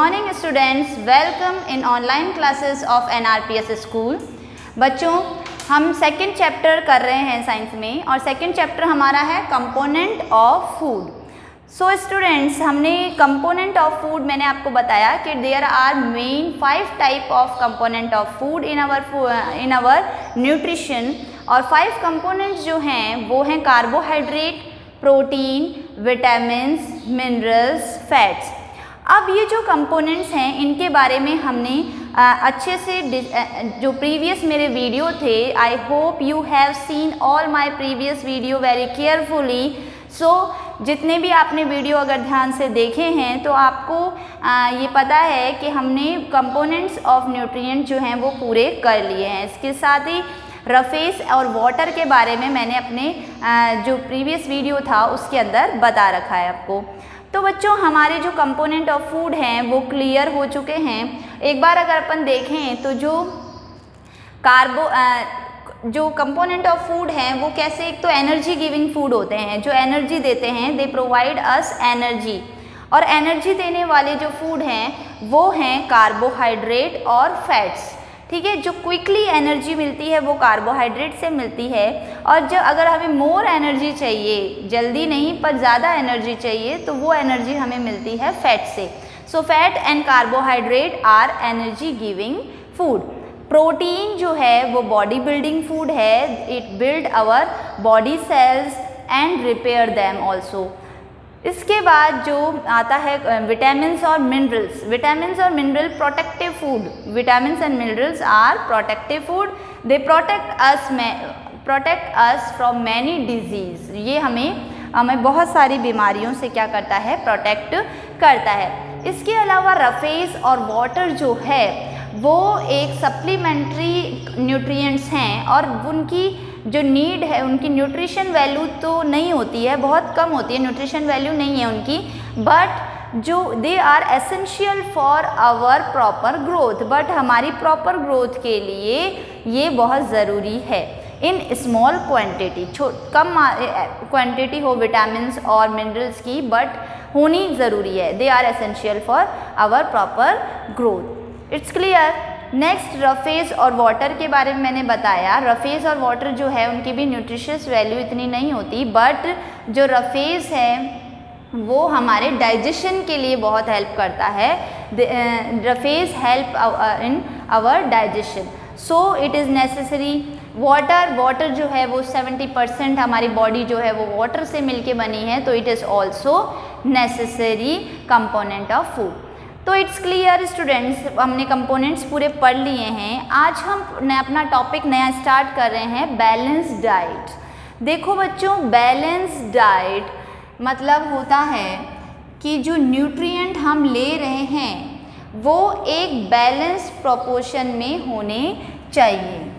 Morning students, welcome in online classes of NRPS school. बच्चों, हम second chapter कर रहे हैं साइंस में और सेकंड चैप्टर हमारा है component of food. So students, हमने कंपोनेंट ऑफ फूड मैंने आपको बताया कि there are main 5 type of component of food in our nutrition. और 5 कंपोनेंट्स जो हैं वो हैं carbohydrate, protein, vitamins, minerals, fats. अब ये जो कंपोनेंट्स हैं इनके बारे में हमने अच्छे से जो प्रीवियस मेरे वीडियो थे, I hope you have seen all my previous video very carefully. So जितने भी आपने वीडियो अगर ध्यान से देखे हैं तो आपको ये पता है कि हमने कंपोनेंट्स ऑफ न्यूट्रिएंट जो हैं वो पूरे कर लिए हैं। इसके साथ ही रफेज और वाटर के बारे में मैंने अपने जो प्रीवियस वीडियो था उसके अंदर बता रखा है आपको। तो बच्चों, हमारे जो कंपोनेंट ऑफ फूड हैं वो क्लियर हो चुके हैं। एक बार अगर अपन देखें तो जो कंपोनेंट ऑफ फूड हैं वो कैसे, एक तो एनर्जी गिविंग फूड होते हैं, जो एनर्जी देते हैं, दे प्रोवाइड अस एनर्जी। और एनर्जी देने वाले जो फूड हैं वो हैं कार्बोहाइड्रेट और फैट्स। ठीक है, जो क्विकली एनर्जी मिलती है वो कार्बोहाइड्रेट से मिलती है, और जो अगर हमें मोर एनर्जी चाहिए, जल्दी नहीं पर ज़्यादा एनर्जी चाहिए, तो वो एनर्जी हमें मिलती है फैट से। So fat and carbohydrate are energy giving food. Protein जो है वो बॉडी बिल्डिंग फूड है, it build our body cells and repair them also. इसके बाद जो आता है विटामिन्स और मिनरल्स। विटामिन्स और mineral protective food. Vitamins and minerals are protective food, they protect us from many disease. ये हमें बहुत सारी बीमारियों से क्या करता है, प्रोटेक्ट करता है। इसके अलावा रफेज और वाटर जो है वो एक सप्लीमेंट्री न्यूट्रिएंट्स हैं, और उनकी जो नीड है, उनकी न्यूट्रिशन वैल्यू तो नहीं होती है, बहुत कम होती है, न्यूट्रिशन वैल्यू नहीं है उनकी, बट जो they are essential for our proper growth. But हमारी प्रॉपर ग्रोथ के लिए ये बहुत ज़रूरी है। इन स्मॉल क्वांटिटी, कम क्वांटिटी हो विटामिन्स और मिनरल्स की, बट होनी ज़रूरी है। They are essential for our proper growth. It's clear. Next, roughage और वाटर के बारे में मैंने बताया। रफेज और वाटर जो है उनकी भी न्यूट्रिशियस वैल्यू इतनी नहीं होती, बट जो रफेज है वो हमारे डाइजेशन के लिए बहुत हेल्प करता है। Roughage help in our digestion, so it is necessary. Water जो है वो 70% हमारी बॉडी जो है वो वाटर से मिलके बनी है, तो it is also necessary component of food. तो इट्स क्लियर स्टूडेंट्स, हमने कंपोनेंट्स पूरे पढ़ लिए हैं। आज हम अपना टॉपिक नया स्टार्ट कर रहे हैं, बैलेंस डाइट। देखो बच्चों, बैलेंस डाइट मतलब होता है कि जो न्यूट्रिएंट हम ले रहे हैं वो एक बैलेंस प्रोपोर्शन में होने चाहिए।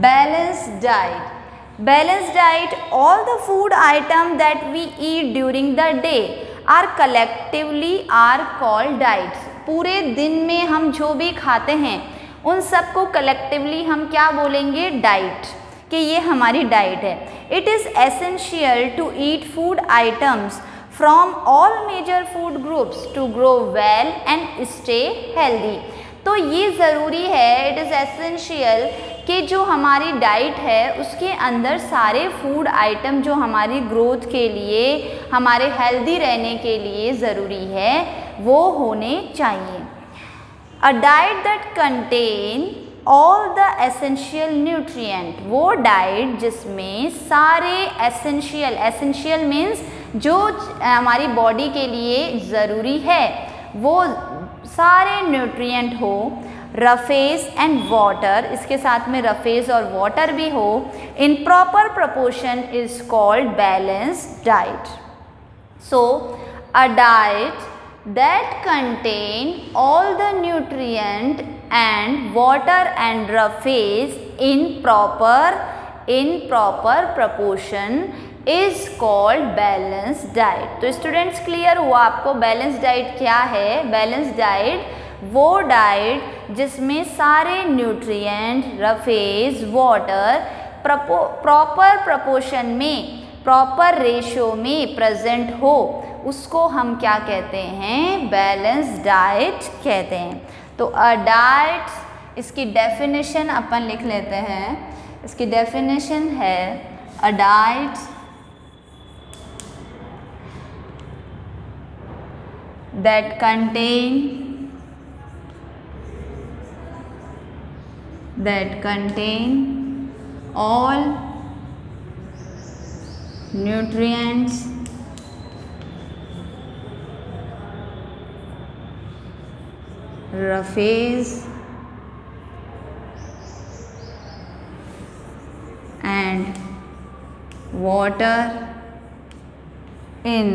Balanced diet. Balanced diet, all the food item that we eat during the day are collectively are called diets. पूरे दिन में हम जो भी खाते हैं उन सबको कलेक्टिवली हम क्या बोलेंगे, डाइट, कि ये हमारी डाइट है। It is essential to eat food items from all major food groups to grow well and stay healthy. तो ये ज़रूरी है, इट इज़ एसेंशियल कि जो हमारी डाइट है उसके अंदर सारे फूड आइटम जो हमारी ग्रोथ के लिए, हमारे हेल्दी रहने के लिए ज़रूरी है, वो होने चाहिए। अ diet that contain all the essential nutrient, वो डाइट जिसमें सारे एसेंशियल मीन्स जो हमारी बॉडी के लिए ज़रूरी है वो सारे न्यूट्रिएंट हो। रफेज एंड वाटर, इसके साथ में रफेज और वाटर भी हो, इन proper proportion is called balanced diet. So a diet that contain all the nutrient and water and roughage in proper proportion is called balanced diet. तो students, clear हुआ आपको balanced diet क्या है? Balanced diet वो diet जिसमें सारे nutrient, roughage, water proper proportion में, proper ratio में प्रेजेंट हो, उसको हम क्या कहते हैं? बैलेंस डाइट कहते हैं। तो अ डाइट, इसकी डेफिनेशन अपन लिख लेते हैं। इसकी डेफिनेशन है a diet that contain all nutrients roughage and water in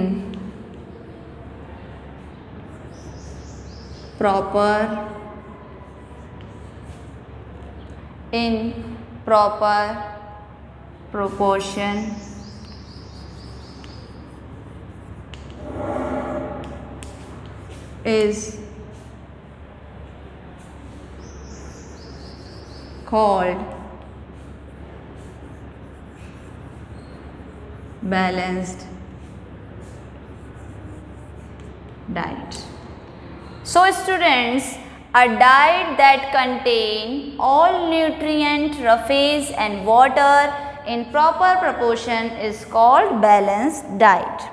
proper proportion is called balanced diet. So students, a diet that contain all nutrient, roughage and water in proper proportion is called balanced diet.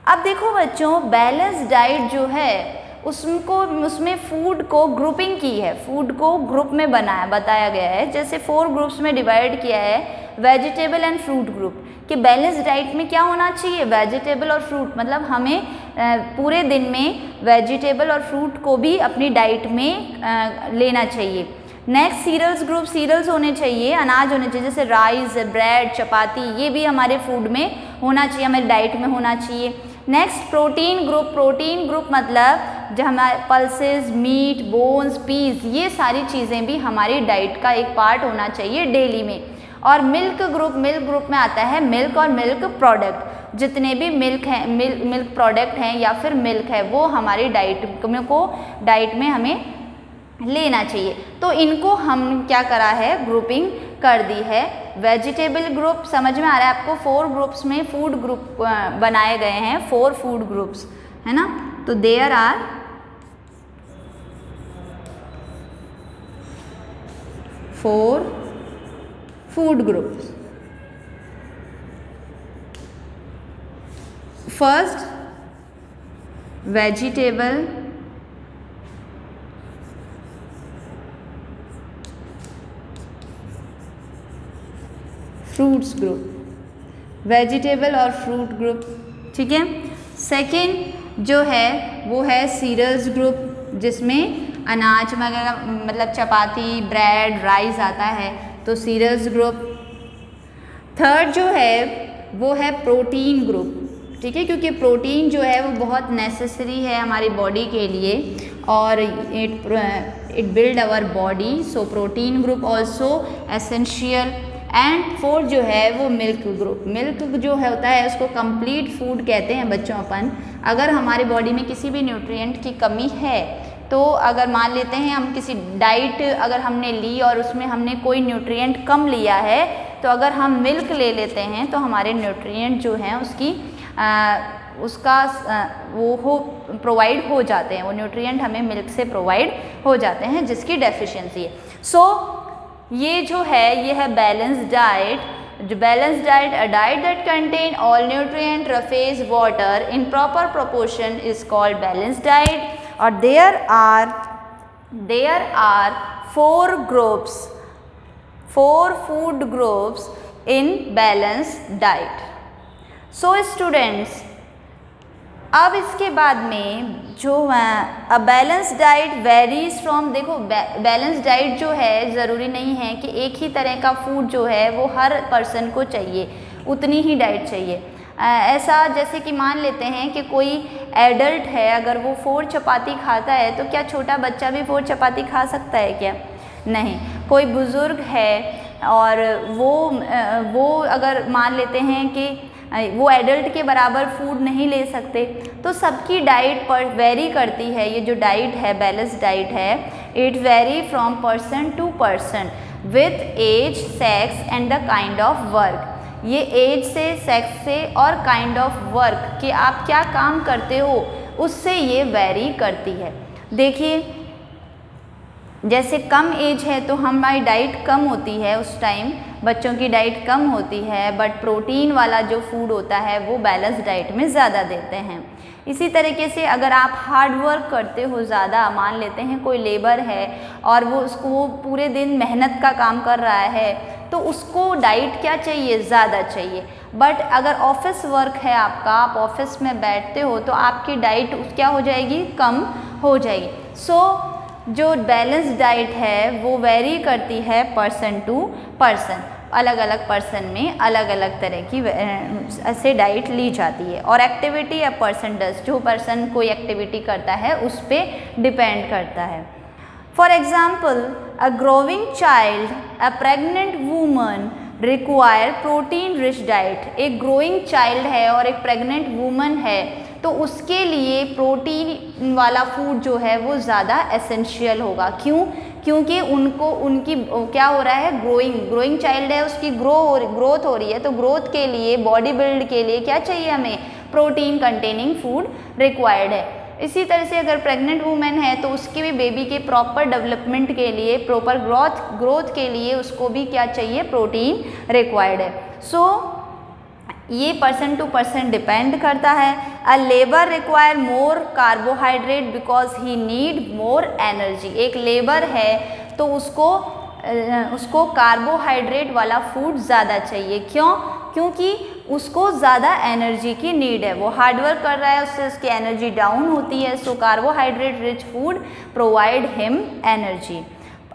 अब देखो बच्चों, balance diet जो है उसमें food को grouping की है, food को ग्रुप में बताया गया है। जैसे 4 ग्रुप्स में डिवाइड किया है, वेजिटेबल एंड फ्रूट ग्रुप, कि बैलेंस डाइट में क्या होना चाहिए? वेजिटेबल और फ्रूट, मतलब हमें पूरे दिन में वेजिटेबल और फ्रूट को भी अपनी डाइट में लेना चाहिए। नेक्स्ट सीरियल्स ग्रुप, सीरियल्स होने चाहिए, अनाज होने चाहिए, जैसे राइस, ब्रेड, चपाती, ये भी हमारे फूड में होना चाहिए, हमारी डाइट में होना चाहिए। Next protein group, protein group मतलब जो हमारे पल्सेस, मीट, बोन्स, पीस, ये सारी चीज़ें भी हमारी डाइट का एक पार्ट होना चाहिए डेली में। और मिल्क ग्रुप, मिल्क ग्रुप में आता है मिल्क और मिल्क प्रोडक्ट, जितने भी मिल्क हैं, मिल्क प्रोडक्ट हैं या फिर मिल्क है, वो हमारी डाइट में हमें लेना चाहिए। तो इनको हम क्या करा है? ग्रुपिंग कर दी है। वेजिटेबल ग्रुप समझ में आ रहा है आपको? 4 ग्रुप्स में फूड ग्रुप बनाए गए हैं, 4 फूड ग्रुप्स, है ना? तो there are 4 food groups. First, vegetable, fruits group, vegetable और फ्रूट ग्रुप, ठीक है। सेकंड जो है वो है सीरियल्स ग्रुप, जिसमें अनाज वगैरह मतलब चपाती, ब्रेड, राइस आता है, तो सीरियल्स ग्रुप। थर्ड जो है वो है प्रोटीन ग्रुप, ठीक है, क्योंकि प्रोटीन जो है वो बहुत नेसेसरी है हमारी बॉडी के लिए और it build our body, so protein group also essential. And fourth जो है वो मिल्क ग्रुप। मिल्क जो है होता है उसको कंप्लीट फूड कहते हैं बच्चों अपन। अगर हमारी बॉडी में किसी भी न्यूट्रिएंट की कमी है तो अगर मान लेते हैं हम किसी डाइट अगर हमने ली और उसमें हमने कोई न्यूट्रिएंट कम लिया है, तो अगर हम मिल्क ले लेते हैं तो हमारे न्यूट्रिएंट जो हैं वो प्रोवाइड हो जाते हैं, वो न्यूट्रिएंट हमें मिल्क से प्रोवाइड हो जाते हैं जिसकी डेफिशिएंसी है। सो ये जो है ये है बैलेंस डाइट। जो balance diet, a diet that contain all nutrient, roughage, water in proper proportion is called balance diet. और there are 4 groups, 4 food groups in balance diet. So students, अब इसके बाद में जो a balance diet varies from, देखो balance diet जो है ज़रूरी नहीं है कि एक ही तरह का फूड जो है वो हर पर्सन को चाहिए, उतनी ही डाइट चाहिए। ऐसा जैसे कि मान लेते हैं कि कोई एडल्ट है, अगर वो 4 चपाती खाता है तो क्या छोटा बच्चा भी 4 चपाती खा सकता है क्या? नहीं। कोई बुज़ुर्ग है और वो अगर मान लेते हैं कि वो एडल्ट के बराबर फूड नहीं ले सकते, तो सबकी डाइट पर वेरी करती है। ये जो डाइट है बैलेंस डाइट है, it vary from person to person. With age, sex and the kind of work. ये एज से, सेक्स से और काइंड ऑफ वर्क कि आप क्या काम करते हो उससे ये वेरी करती है। देखिए जैसे कम एज है तो हमारी डाइट कम होती है, उस टाइम बच्चों की डाइट कम होती है, बट प्रोटीन वाला जो फूड होता है वो बैलेंस डाइट में ज़्यादा देते हैं। इसी तरीके से अगर आप हार्ड वर्क करते हो ज़्यादा, मान लेते हैं कोई लेबर है और वो पूरे दिन मेहनत का काम कर रहा है तो उसको डाइट क्या चाहिए, ज़्यादा चाहिए। बट अगर ऑफिस वर्क है आपका, आप ऑफिस में बैठते हो तो आपकी डाइट क्या हो जाएगी, कम हो जाएगी। जो बैलेंस डाइट है वो वेरी करती है पर्सन टू पर्सन, अलग अलग पर्सन में अलग अलग तरह की ऐसे डाइट ली जाती है। और एक्टिविटी अ पर्सन डज, जो पर्सन कोई एक्टिविटी करता है उस पर डिपेंड करता है। For example a growing child, a pregnant woman require protein rich diet. एक ग्रोइंग चाइल्ड है और एक प्रेग्नेंट वूमन है तो उसके लिए प्रोटीन वाला फूड जो है वो ज़्यादा एसेंशियल होगा। क्यों? क्योंकि उनकी क्या हो रहा है, ग्रोइंग चाइल्ड है, उसकी ग्रोथ हो रही है, तो ग्रोथ के लिए, बॉडी बिल्ड के लिए क्या चाहिए, हमें प्रोटीन कंटेनिंग फूड रिक्वायर्ड है। इसी तरह से अगर प्रेग्नेंट वूमेन है तो उसके भी बेबी के प्रॉपर डेवलपमेंट के लिए, प्रॉपर ग्रोथ के लिए उसको भी क्या चाहिए, प्रोटीन रिक्वायर्ड है। ये पर्सन टू पर्सन डिपेंड करता है। अ labour require more carbohydrate because he need more energy. एक लेबर है तो उसको कार्बोहाइड्रेट वाला फूड ज़्यादा चाहिए। क्यों? क्योंकि उसको ज़्यादा एनर्जी की नीड है, वो हार्डवर्क कर रहा है, उससे उसकी एनर्जी डाउन होती है। So carbohydrate rich food provide him energy.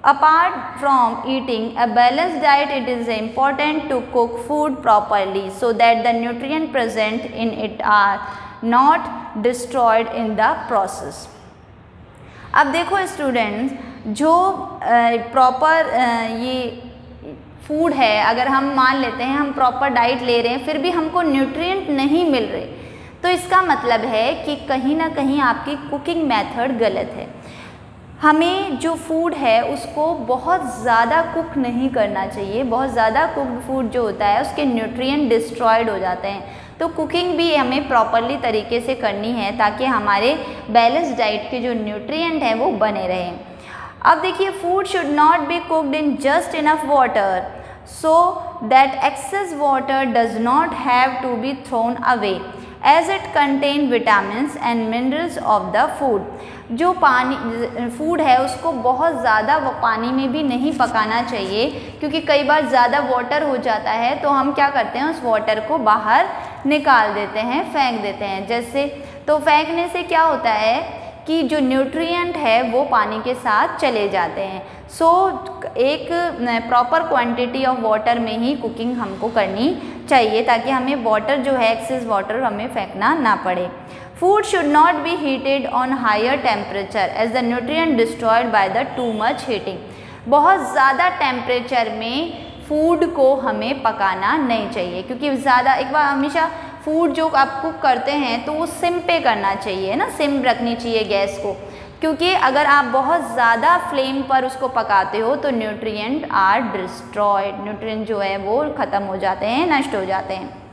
Apart from eating a balanced diet, it is important to cook food properly so that the nutrients present in it are not destroyed in the process. अब देखो students, जो proper ये food है, अगर हम मान लेते हैं हम प्रॉपर डाइट ले रहे हैं फिर भी हमको न्यूट्रिएंट नहीं मिल रहे, तो इसका मतलब है कि कहीं ना कहीं आपकी कुकिंग मेथड गलत है। हमें जो फूड है उसको बहुत ज़्यादा कुक नहीं करना चाहिए। बहुत ज़्यादा कुक्ड फूड जो होता है उसके न्यूट्रिएंट डिस्ट्रॉयड हो जाते हैं। तो कुकिंग भी हमें प्रॉपरली तरीके से करनी है ताकि हमारे बैलेंस डाइट के जो न्यूट्रिएंट हैं वो बने रहें। अब देखिए, food should not be cooked in just enough water so that excess water does not have to be thrown away as it contain vitamins and minerals of the food. जो food है उसको बहुत ज़्यादा पानी में भी नहीं पकाना चाहिए, क्योंकि कई बार ज़्यादा वाटर हो जाता है तो हम क्या करते हैं, उस वाटर को बाहर निकाल देते हैं, फेंक देते हैं। जैसे तो फेंकने से क्या होता है कि जो न्यूट्रिएंट है वो पानी के साथ चले जाते हैं। एक प्रॉपर क्वांटिटी ऑफ वाटर में ही कुकिंग हमको करनी चाहिए ताकि हमें वाटर जो है, एक्सेस वाटर हमें फेंकना ना पड़े। Food should not be heated on higher temperature as the nutrient destroyed by the too much heating. बहुत ज़्यादा टेम्परेचर में फूड को हमें पकाना नहीं चाहिए, क्योंकि ज़्यादा एक बार हमेशा फूड जो आप कुक करते हैं तो वो सिम पे करना चाहिए ना, सिम रखनी चाहिए गैस को, क्योंकि अगर आप बहुत ज़्यादा फ्लेम पर उसको पकाते हो तो न्यूट्रिएंट आर डिस्ट्रॉयड, न्यूट्रिएंट जो है वो ख़त्म हो जाते हैं, नष्ट हो जाते हैं।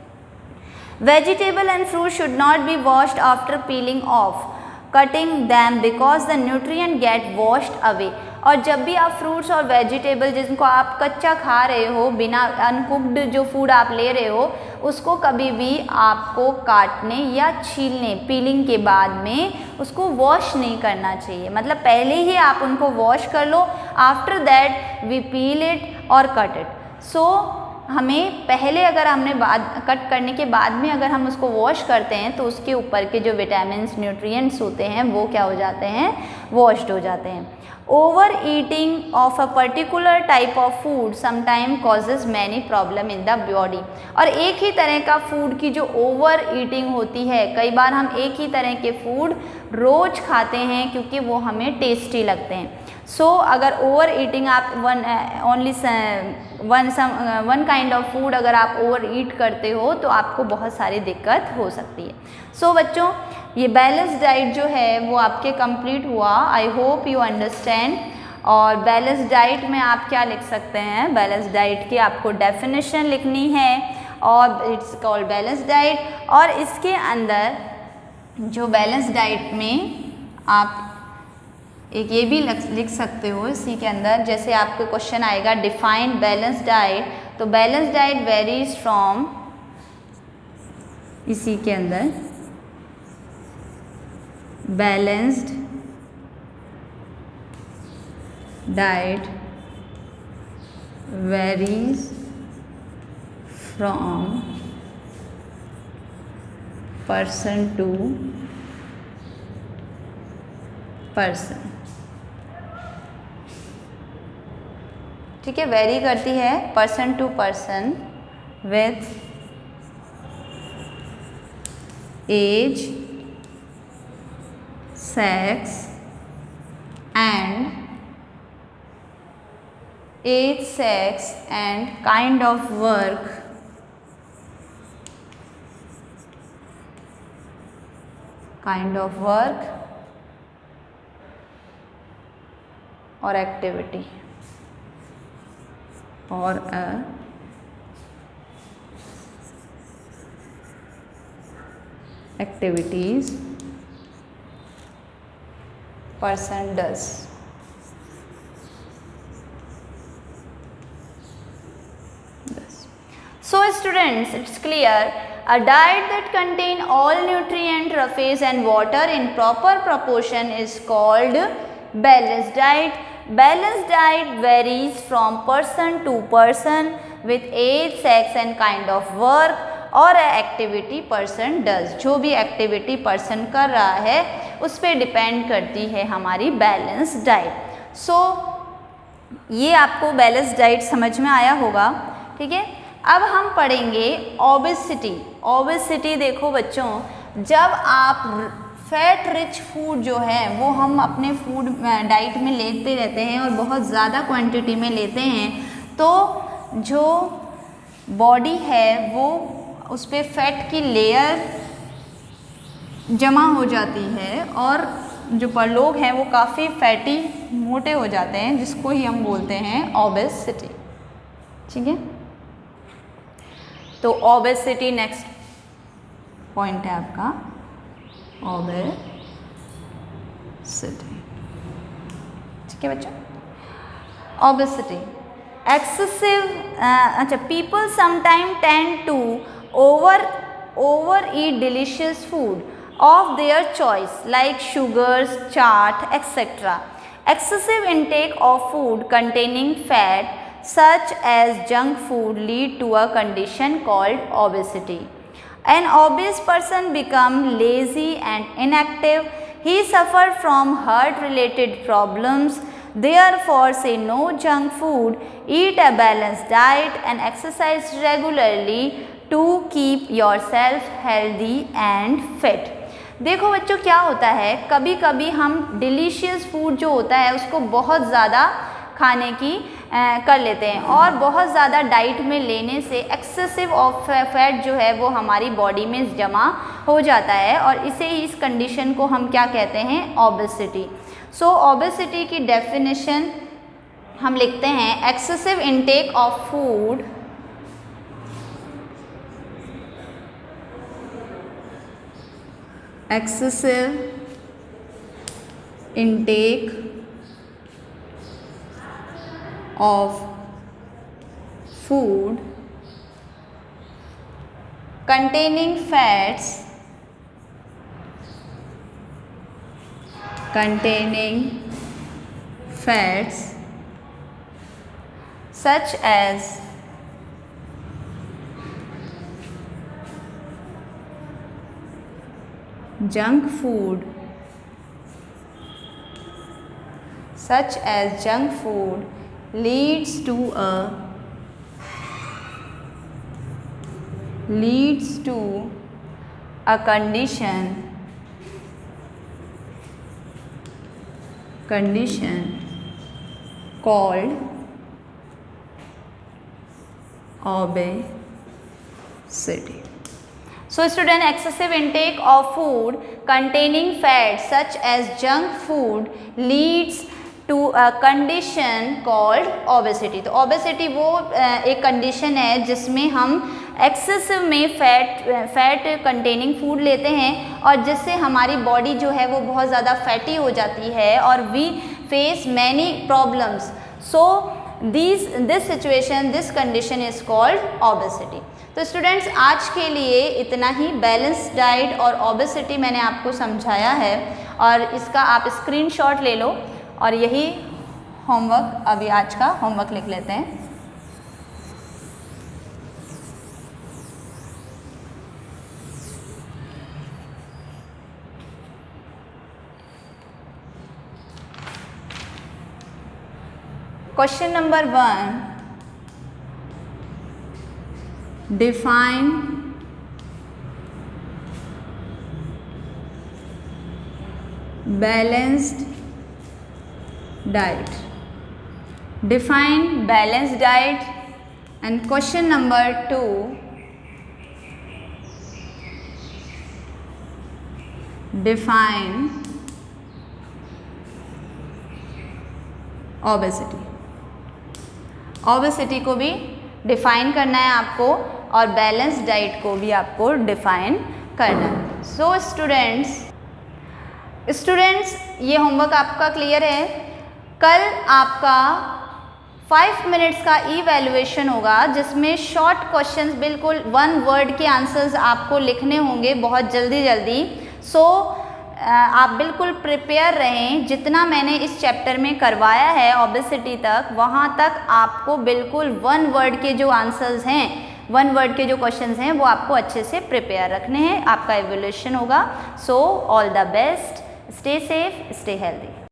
Vegetable and fruit should not B washed after piling of cutting them because the nutrient gate washed away. और जब भी आप फ्रूट्स और वेजिटेबल जिनको आप कच्चा खा रहे हो, बिना अनकुक्ड जो फूड आप ले रहे हो, उसको कभी भी आपको काटने या छीलने, पीलिंग के बाद में उसको वॉश नहीं करना चाहिए। मतलब पहले ही आप उनको वॉश कर लो, after that we peel it और कट इट। हमें पहले अगर हमने कट करने के बाद में अगर हम उसको वॉश करते हैं तो उसके ऊपर के जो विटामिन्स, न्यूट्रिएंट्स होते हैं वो क्या हो जाते हैं, वॉश्ड हो जाते हैं। Over eating of a particular type of food sometime causes many problem in the body. और एक ही तरह का फूड की जो ओवर ईटिंग होती है, कई बार हम एक ही तरह के फूड रोज़ खाते हैं क्योंकि वो हमें टेस्टी लगते हैं। अगर ओवर ईटिंग आप वन काइंड ऑफ फूड अगर आप ओवर ईट करते हो तो आपको बहुत सारी दिक्कत हो सकती है। बच्चों, ये बैलेंस डाइट जो है वो आपके कंप्लीट हुआ। आई होप यू अंडरस्टैंड। और बैलेंस डाइट में आप क्या लिख सकते हैं, बैलेंस डाइट की आपको डेफिनेशन लिखनी है और इट्स कॉल्ड बैलेंस डाइट। और इसके अंदर जो बैलेंस डाइट में आप एक ये भी लिख सकते हो इसी के अंदर, जैसे आपको क्वेश्चन आएगा डिफाइन बैलेंस डाइट, तो बैलेंस डाइट वेरीज फ्रॉम, इसी के अंदर balanced diet varies from person to person. ठीक है, वेरी करती है person to person with age, sex and kind of work, और एक्टिविटी और activities person does. So students, it's clear, a diet that contain all nutrient, phase and water in proper proportion is called balanced diet. Balanced diet varies from person to person with age, sex and kind of work और activity person does, जो भी activity person कर रहा है उस पर depend करती है हमारी बैलेंस डाइट। सो ये आपको बैलेंस डाइट समझ में आया होगा। ठीक है, अब हम पढ़ेंगे ओबेसिटी। ओबेसिटी देखो बच्चों, जब आप फैट रिच फूड जो है वो हम अपने फूड डाइट में लेते रहते हैं और बहुत ज़्यादा क्वांटिटी में लेते हैं, तो जो बॉडी है वो उस पर फैट की लेयर जमा हो जाती है और जो लोग हैं वो काफ़ी फैटी, मोटे हो जाते हैं, जिसको ही हम बोलते हैं ओबेसिटी। ठीक है, तो ओबेसिटी नेक्स्ट पॉइंट है आपका, ओबेसिटी। ठीक है बच्चों, ओबेसिटी एक्सेसिव, अच्छा, people sometime tend to overeat delicious food of their choice like sugars, chaat, etc. Excessive intake of food containing fat such as junk food lead to a condition called obesity. An obese person becomes lazy and inactive. He suffers from heart related problems. Therefore, say no junk food, eat a balanced diet and exercise regularly to keep yourself healthy and fit. देखो बच्चों क्या होता है, कभी कभी हम delicious food जो होता है उसको बहुत ज़्यादा खाने की कर लेते हैं और बहुत ज़्यादा डाइट में लेने से एक्सेसिव ऑफ फैट जो है वो हमारी बॉडी में जमा हो जाता है और इसे इस कंडीशन को हम क्या कहते हैं, ओबेसिटी। सो ओबेसिटी की डेफिनेशन हम लिखते हैं, excessive intake of food excessive intake of food containing fats such as junk food leads to a condition called obesity. So student, excessive intake of food containing fat such as junk food leads to a condition called obesity. तो obesity वो एक condition है जिसमें हम excessive में fat containing food लेते हैं और जिससे हमारी बॉडी जो है वो बहुत ज़्यादा फैटी हो जाती है और we face many problems. So this situation, this condition is called obesity. तो स्टूडेंट्स आज के लिए इतना ही। बैलेंस डाइट और ओबेसिटी मैंने आपको समझाया है और इसका आप स्क्रीनशॉट ले लो और यही होमवर्क, अभी आज का होमवर्क लिख लेते हैं। Question number 1, define balanced diet. Define balanced diet. And question number 2, define obesity. obesity को भी डिफाइन करना है आपको और बैलेंस डाइट को भी आपको डिफाइन करना है। सो स्टूडेंट्स ये होमवर्क आपका क्लियर है। कल आपका 5 मिनट्स का इवैल्यूएशन होगा जिसमें शॉर्ट क्वेश्चंस, बिल्कुल 1 वर्ड के आंसर्स आपको लिखने होंगे बहुत जल्दी। सो आप बिल्कुल प्रिपेयर रहें। जितना मैंने इस चैप्टर में करवाया है ओबेसिटी तक, वहाँ तक आपको बिल्कुल 1 वर्ड के जो आंसर्स हैं, 1 वर्ड के जो क्वेश्चंस हैं वो आपको अच्छे से प्रिपेयर रखने हैं। आपका इवैल्यूएशन होगा। So all the best, stay safe, stay healthy.